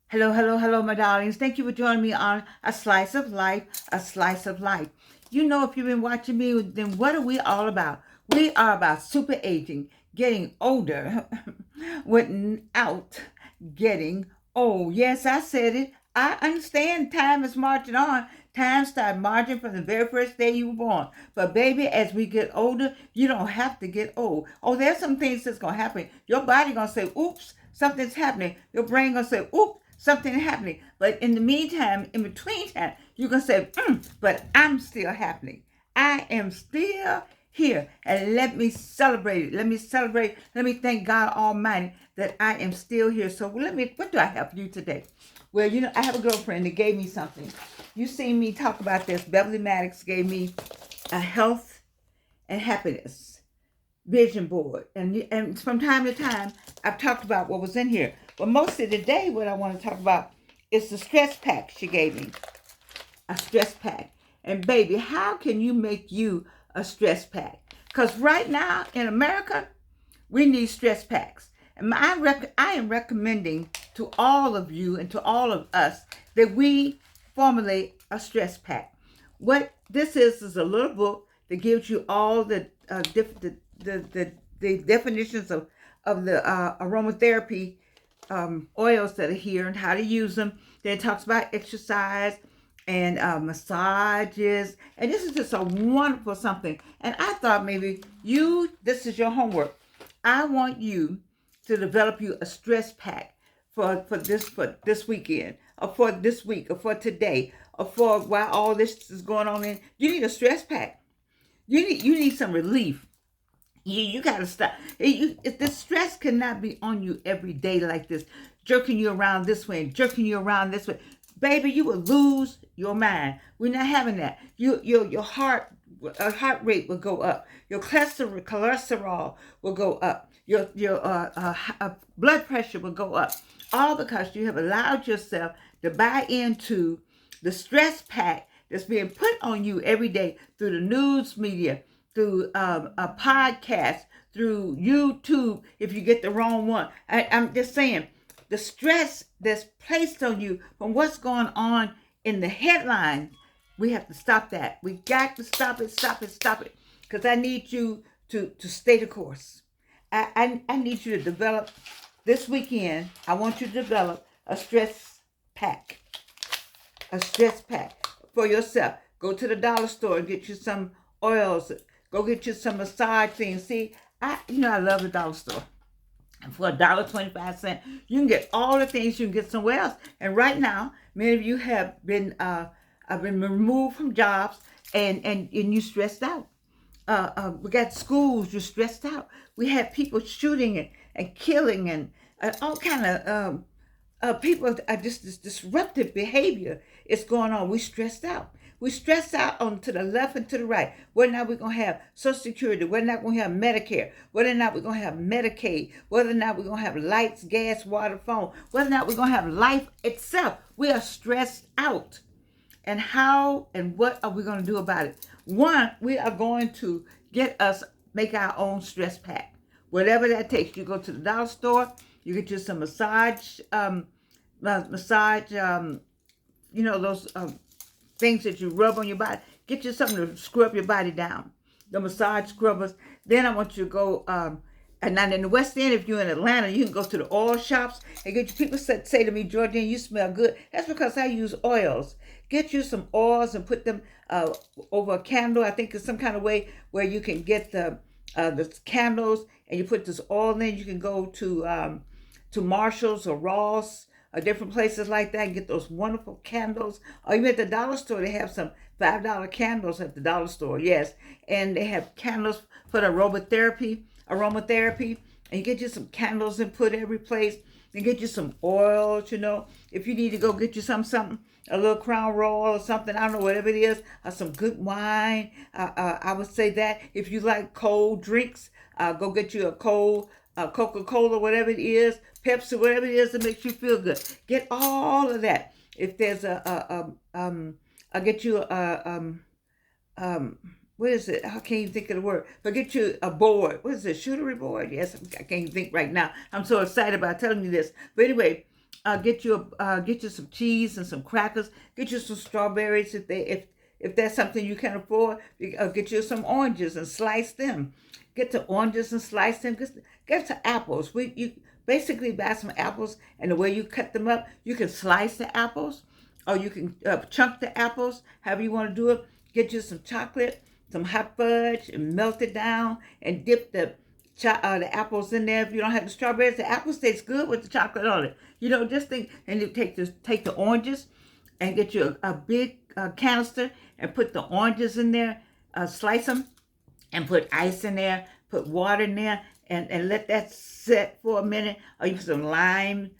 Hello, hello, hello, my darlings. Thank you for joining me on A Slice of Life, A Slice of Life. You know, if you've been watching me, then what are we all about? We are about super aging, getting older without getting old. Yes, I said it. I understand time is marching on. Time started marching from the very first day you were born. But baby, as we get older, you don't have to get old. Oh, there's some things that's gonna happen. Your body gonna say, oops, something's happening. Your brain gonna say, oops, something happening. But in the meantime, in between time, you can say, but I'm still happening. I am still here. And let me celebrate it. Let me celebrate. Let me thank God Almighty that I am still here. So what do I have for you today? Well, I have a girlfriend that gave me something. You seen me talk about this. Beverly Maddox gave me a health and happiness vision board. And from time to time, I've talked about what was in here. But mostly today, what I want to talk about is the stress pack she gave me. A stress pack. And baby, how can you make you a stress pack? Because right now in America, we need stress packs. And I am recommending to all of you and to all of us that we formulate a stress pack. What this is a little book that gives you all the the definitions of the aromatherapy oils that are here and how to use them. Then it talks about exercise and massages. And this is just a wonderful something. And I thought maybe this is your homework. I want you to develop you a stress pack for this weekend, or for this week, or for today, or for while all this is going on. You need a stress pack. You need some relief. You gotta stop. The stress cannot be on you every day like this, jerking you around this way and jerking you around this way. Baby, you will lose your mind. We're not having that. Your heart rate will go up. Your cholesterol will go up. Your blood pressure will go up. All because you have allowed yourself to buy into the stress pack that's being put on you every day through the news media, through a podcast, through YouTube. If you get the wrong one, I'm just saying, the stress that's placed on you from what's going on in the headlines, we have to stop that. We got to stop it. Because I need you to stay the course. I need you to develop this weekend. I want you to develop a stress pack. A stress pack for yourself. Go to the dollar store and get you some oils. Go get you some massage things. See, I love the dollar store. And for $1.25, you can get all the things you can get somewhere else. And right now, many of you have been removed from jobs, and you stressed out. We got schools, you're stressed out. We have people shooting and killing and all kind of people are just this disruptive behavior is going on. We stressed out. We stressed out on to the left and to the right. Whether or not we're going to have Social Security, whether or not we're going to have Medicare, whether or not we're going to have Medicaid, whether or not we're going to have lights, gas, water, phone, whether or not we're going to have life itself. We are stressed out. And how and what are we going to do about it? One, we are going to make our own stress pack. Whatever that takes. You go to the dollar store, you get you some massage, those things that you rub on your body. Get you something to scrub your body down. The massage scrubbers. Then I want you to go, and now in the West End, if you're in Atlanta, you can go to the oil shops and get you. People say to me, Georgine, you smell good. That's because I use oils. Get you some oils and put them over a candle. I think it's some kind of way where you can get the candles and you put this oil in. You can go to Marshall's or Ross or different places like that and get those wonderful candles. Or even at the dollar store, they have some $5 candles at the dollar store, yes. And they have candles for the aromatherapy, and you get you some candles and put every place. And get you some oils, If you need to go get you something, a little Crown Royal or something, I don't know, whatever it is, or some good wine. I would say that. If you like cold drinks, go get you a cold Coca-Cola, whatever it is, Pepsi, whatever it is that makes you feel good. Get all of that. If there's I'll get you what is it? I can't even think of the word. But get you a board. What is it? Shootery board? Yes, I can't even think right now. I'm so excited about telling you this. But anyway, get you some cheese and some crackers. Get you some strawberries if that's something you can afford. Get you some oranges and slice them. Get the oranges and slice them. Get some apples. You basically buy some apples, and the way you cut them up, you can slice the apples, or you can chunk the apples, however you want to do it. Get you some chocolate, some hot fudge, and melt it down, and dip the apples in there. If you don't have the strawberries, the apples taste good with the chocolate on it. Just think, and you take the oranges, and get you a big canister, and put the oranges in there, slice them, and put ice in there, put water in there, and let that set for a minute. Or you put some limes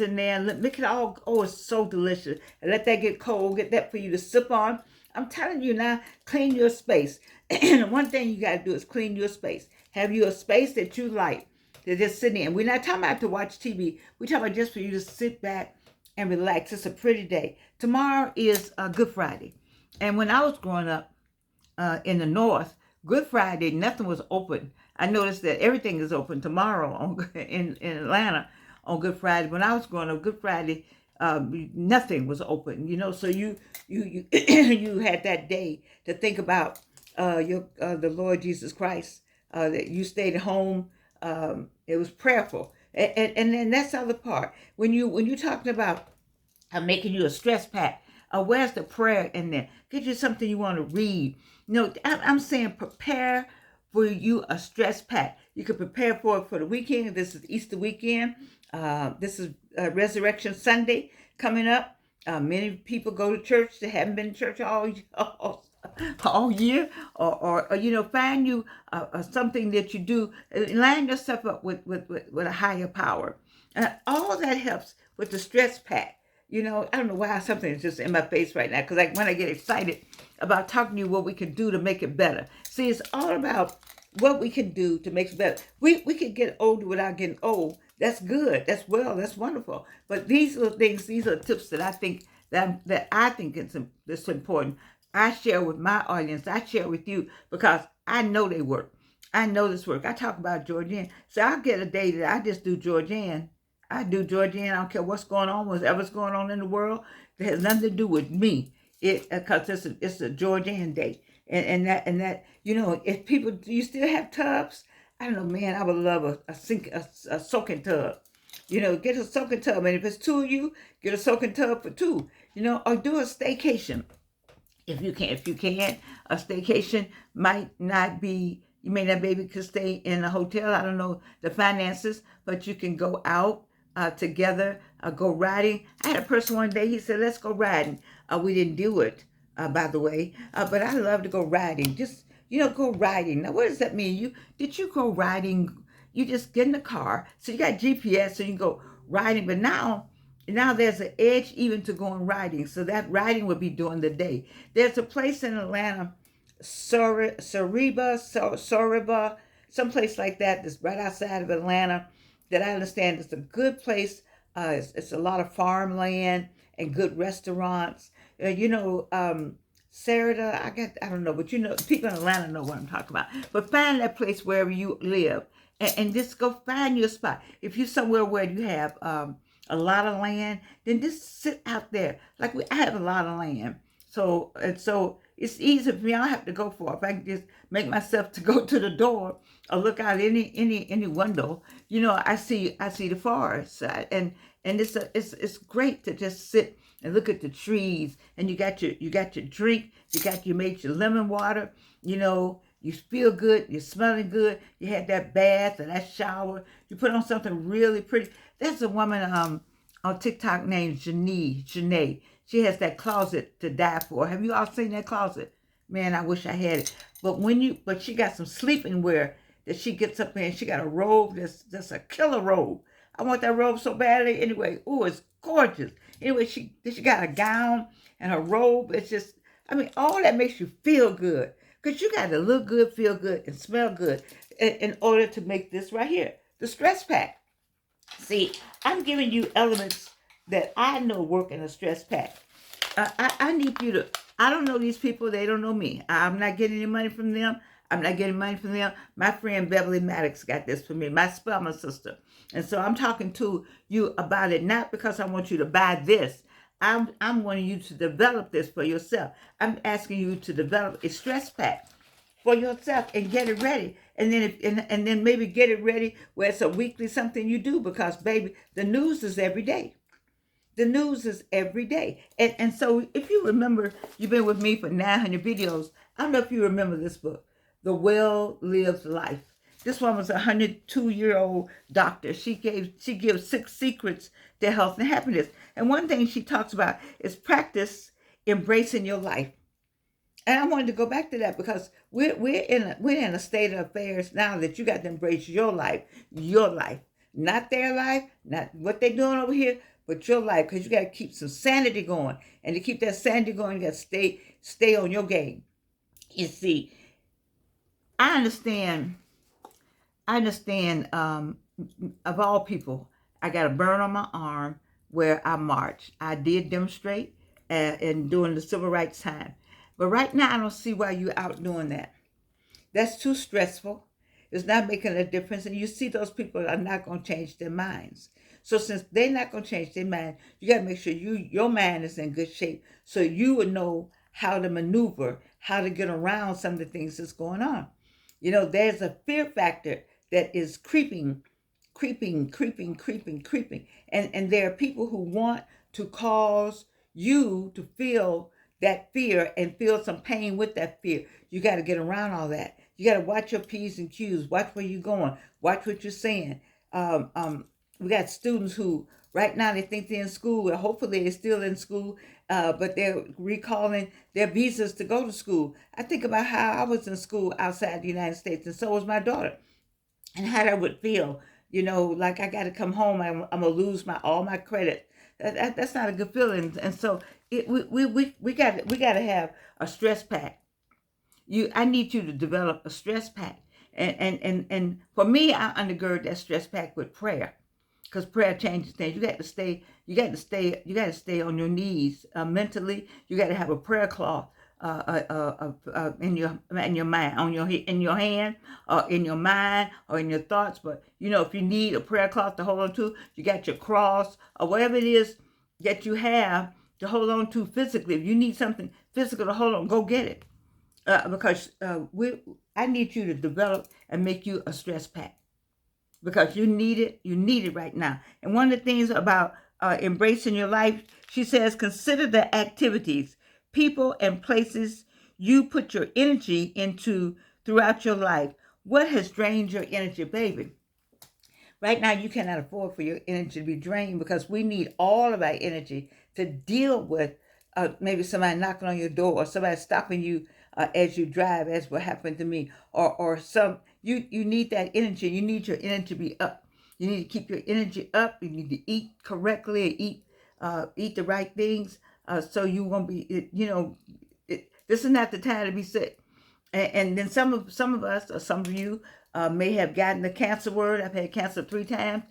in there, and make it all, oh, it's so delicious. And let that get cold, get that for you to sip on. I'm telling you now, clean your space. And one thing you got to do is clean your space. Have you a space that you like to just sit in. We're not talking about to watch TV. We're talking about just for you to sit back and relax. It's a pretty day. Tomorrow is Good Friday. And when I was growing up in the North, Good Friday, nothing was open. I noticed that everything is open tomorrow in Atlanta on Good Friday. When I was growing up, Good Friday, nothing was open. So you you had that day to think about the Lord Jesus Christ. That you stayed at home. It was prayerful, and then that's the other part. When you're talking about making you a stress pack, where's the prayer in there? Get you something you want to read. I'm saying prepare for you a stress pack. You can prepare for it for the weekend. This is Easter weekend. This is Resurrection Sunday coming up. Many people go to church that haven't been to church all year, or find you something that you do. Line yourself up with a higher power. All that helps with the stress pack. I don't know why something is just in my face right now, because when I get excited about talking to you, what we can do to make it better. See, it's all about what we can do to make it better. We can get older without getting old. That's good. That's wonderful. But these are things. These are tips that I think that I think it's important. I share with my audience. I share with you because I know they work. I know this work. I talk about Georgian. So I'll get a day that I just do Georgian. I do Georgian. I don't care what's going on, whatever's going on in the world. It has nothing to do with me. Because it's a Georgian day. And that if people, do you still have tubs? I don't know, man. I would love a soaking tub. Get a soaking tub. And if it's two of you, get a soaking tub for two. Or do a staycation. If you can, a staycation might not be, you may not be able to stay in a hotel. I don't know the finances, but you can go out together, go riding. I had a person one day, he said, let's go riding. We didn't do it, by the way, but I love to go riding. Just, go riding. Now, what does that mean? Did you go riding? You just get in the car. So you got GPS, so you can go riding. But now there's an edge even to going riding. So that riding would be during the day. There's a place in Atlanta, Soriba, someplace like that that's right outside of Atlanta that I understand is a good place. It's a lot of farmland and good restaurants. Sarada, I don't know, but people in Atlanta know what I'm talking about. But find that place wherever you live and just go find your spot. If you're somewhere where you have a lot of land, then just sit out there. Like I have a lot of land. So it's easy for me. I don't have to go far. If I can just make myself to go to the door or look out any window, I see the forest. And it's great to just sit and look at the trees. And you got your drink. You made your lemon water. You feel good. You're smelling good. You had that bath or that shower. You put on something really pretty. There's a woman on TikTok named Janae. She has that closet to die for. Have you all seen that closet? Man, I wish I had it. But she got some sleeping wear that she gets up in. She got a robe that's a killer robe. I want that robe so badly. Anyway, it's gorgeous. Anyway, she got a gown and a robe. It's just, all that makes you feel good. Because you got to look good, feel good, and smell good in order to make this right here, the stress pack. See, I'm giving you elements that I know work in a stress pack. I need you to, I don't know these people. They don't know me. I'm not getting any money from them. I'm not getting money from them. My friend Beverly Maddox got this for me. My Spelman sister. And so I'm talking to you about it, not because I want you to buy this. I'm wanting you to develop this for yourself. I'm asking you to develop a stress pack for yourself and get it ready. And then and then maybe get it ready where it's a weekly something you do, because baby, the news is every day. The news is every day. And so if you remember, you've been with me for 900 videos. I don't know if you remember this book, The Well-Lived Life. This one was a 102-year-old doctor. She gives 6 secrets to health and happiness. And one thing she talks about is practice embracing your life. And I wanted to go back to that because we're in a state of affairs now that you got to embrace your life, not their life, not what they're doing over here, but your life, because you got to keep some sanity going. And to keep that sanity going, you got to stay on your game. You see, I understand. Of all people, I got a burn on my arm where I marched. I did demonstrate and during the civil rights time. But right now, I don't see why you're out doing that. That's too stressful. It's not making a difference. And you see those people are not going to change their minds. So since they're not going to change their mind, you got to make sure your mind is in good shape so you would know how to maneuver, how to get around some of the things that's going on. You know, there's a fear factor that is creeping. And there are people who want to cause you to feel that fear and feel some pain with that fear. You got to get around all that. You got to watch your P's and Q's. Watch where you're going. Watch what you're saying. We got students who right now they think they're in school. Hopefully they're still in school, but they're recalling their visas to go to school. I think about how I was in school outside the United States, and so was my daughter, and how that would feel. You know, like I got to come home. I'm gonna lose all my credit. That's not a good feeling. And so we got to have a stress pack. I need you to develop a stress pack. And for me, I undergird that stress pack with prayer, because prayer changes things. You got to stay on your knees mentally. You got to have a prayer cloth in your mind, in your hand, or in your mind, or in your thoughts. But you know, if you need a prayer cloth to hold on to, you got your cross or whatever it is that you have to hold on to physically. If you need something physical to hold on, go get it. Because I need you to develop and make you a stress pack, because you need it. You need it right now. And one of the things about embracing your life, she says, consider the activities, people, and places you put your energy into throughout your life. What has drained your energy, baby? Right now, you cannot afford for your energy to be drained, because we need all of our energy to deal with maybe somebody knocking on your door, or somebody stopping you as you drive, as what happened to me, or you need that energy. You need your energy to be up. You need to keep your energy up. You need to eat correctly, eat the right things, so you won't be, this is not the time to be sick. And then some of us, or some of you, may have gotten the cancer word. I've had cancer 3 times.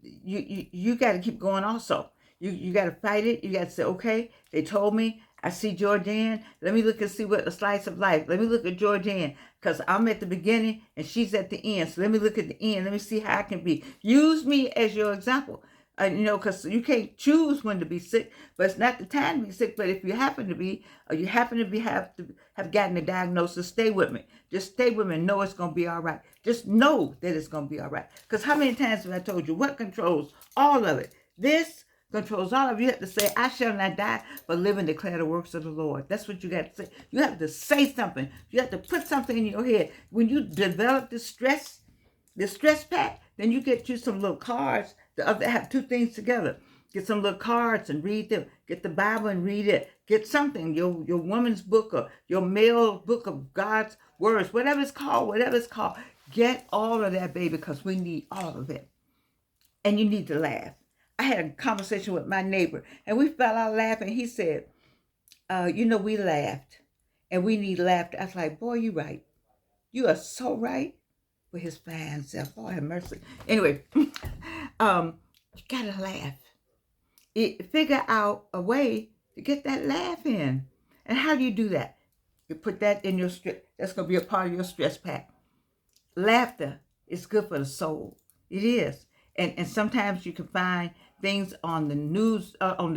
You got to keep going also. You got to fight it. You got to say, okay, they told me. I see Georgianne. Let me look and see what the slice of life. Let me look at Georgianne, because I'm at the beginning and she's at the end. So let me look at the end. Let me see how I can be. Use me as your example. Because you can't choose when to be sick, but it's not the time to be sick. But if you happen to be, or you happen to have gotten a diagnosis, stay with me. Just stay with me and know it's going to be all right. Just know that it's going to be all right. Because how many times have I told you what controls all of it? This controls all of you. You have to say, I shall not die, but live and declare the works of the Lord. That's what you got to say. You have to say something. You have to put something in your head. When you develop the stress pack, then you get you some little cards that have 2 things together. Get some little cards and read them. Get the Bible and read it. Get something, your woman's book, or your male book of God's words, whatever it's called. Get all of that, baby, because we need all of it. And you need to laugh. I had a conversation with my neighbor, and we fell out laughing. He said, we laughed, and we need laughter. I was like, boy, you right. You are so right. With his fine self. Oh, have mercy. Anyway, you gotta laugh. Figure out a way to get that laugh in. And how do you do that? You put that in your stress. That's gonna be a part of your stress pack. Laughter is good for the soul. It is. And sometimes you can find things on the news, on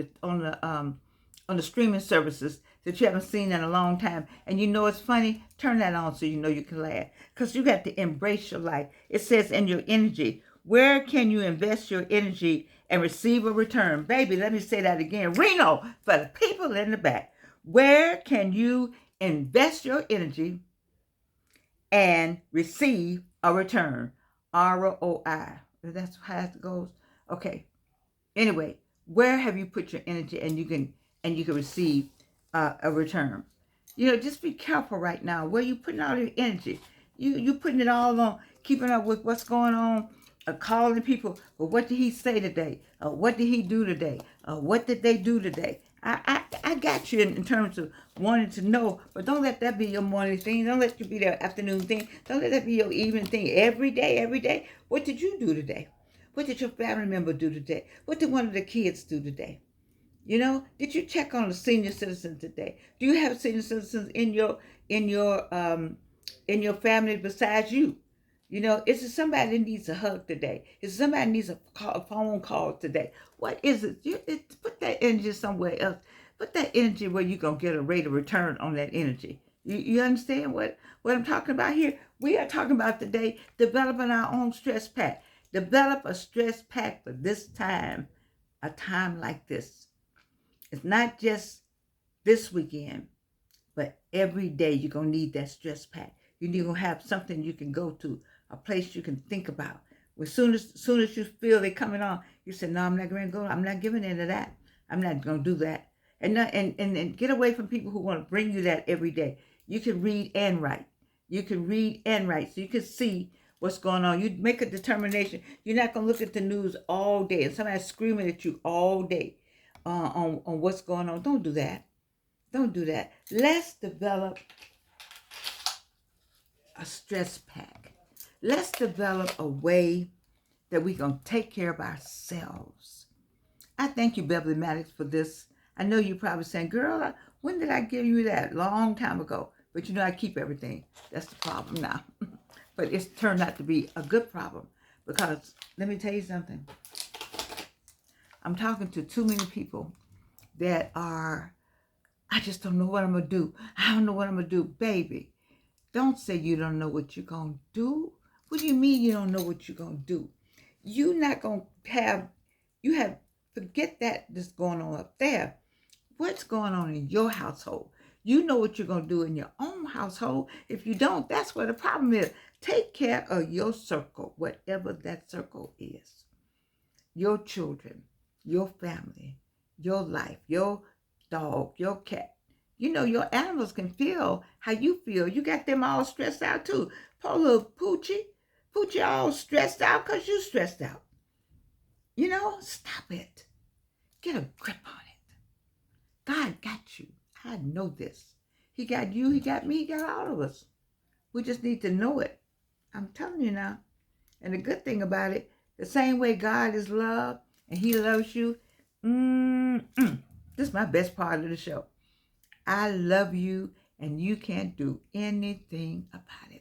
the streaming services that you haven't seen in a long time. And you know it's funny? Turn that on so you know you can laugh. Because you got to embrace your life. It says in your energy, where can you invest your energy and receive a return? Baby, let me say that again. Reno, for the people in the back. Where can you invest your energy and receive a return? ROI. That's how it goes. Okay. Anyway, where have you put your energy and you can receive a return? You know, just be careful right now. Where you putting all your energy? You putting it all on keeping up with what's going on, calling people. Well, what did he say today? What did he do today? What did they do today? I got you in terms of wanting to know, but don't let that be your morning thing. Don't let you be your afternoon thing. Don't let that be your evening thing. Every day. What did you do today? What did your family member do today? What did one of the kids do today? You know, did you check on the senior citizen today? Do you have senior citizens in your family besides you? You know, is it somebody that needs a hug today? Is it somebody that needs a phone call today? What is it? Put that energy somewhere else. Put that energy where you're going to get a rate of return on that energy. You understand what I'm talking about here? We are talking about today developing our own stress pack. Develop a stress pack for this time, a time like this. It's not just this weekend, but every day you're going to need that stress pack. You're going to have something you can go to, a place you can think about. As soon as you feel they coming on, you say, no, I'm not going to go. I'm not giving into that. I'm not going to do that. And get away from people who want to bring you that every day. You can read and write. You can read and write so you can see what's going on. You make a determination. You're not going to look at the news all day and somebody screaming at you all day on what's going on. Don't do that. Don't do that. Let's develop a stress pack. Let's develop a way that we're going to take care of ourselves. I thank you, Beverly Maddox, for this. I know you're probably saying, girl, when did I give you that? Long time ago. But you know I keep everything. That's the problem now. But it's turned out to be a good problem. Because let me tell you something. I'm talking to too many people that are, I just don't know what I'm going to do. I don't know what I'm going to do. Baby, don't say you don't know what you're going to do. What do you mean you don't know what you're going to do? You're not going to have, forget that's going on up there. What's going on in your household? You know what you're going to do in your own household. If you don't, that's where the problem is. Take care of your circle, whatever that circle is. Your children, your family, your life, your dog, your cat. You know, your animals can feel how you feel. You got them all stressed out too. Poor little Poochie. Poochie all stressed out because you stressed out. You know, stop it. Get a grip on it. God got you. I know this. He got you, he got me, he got all of us. We just need to know it. I'm telling you now. And the good thing about it, the same way God is love and he loves you, this is my best part of the show. I love you and you can't do anything about it.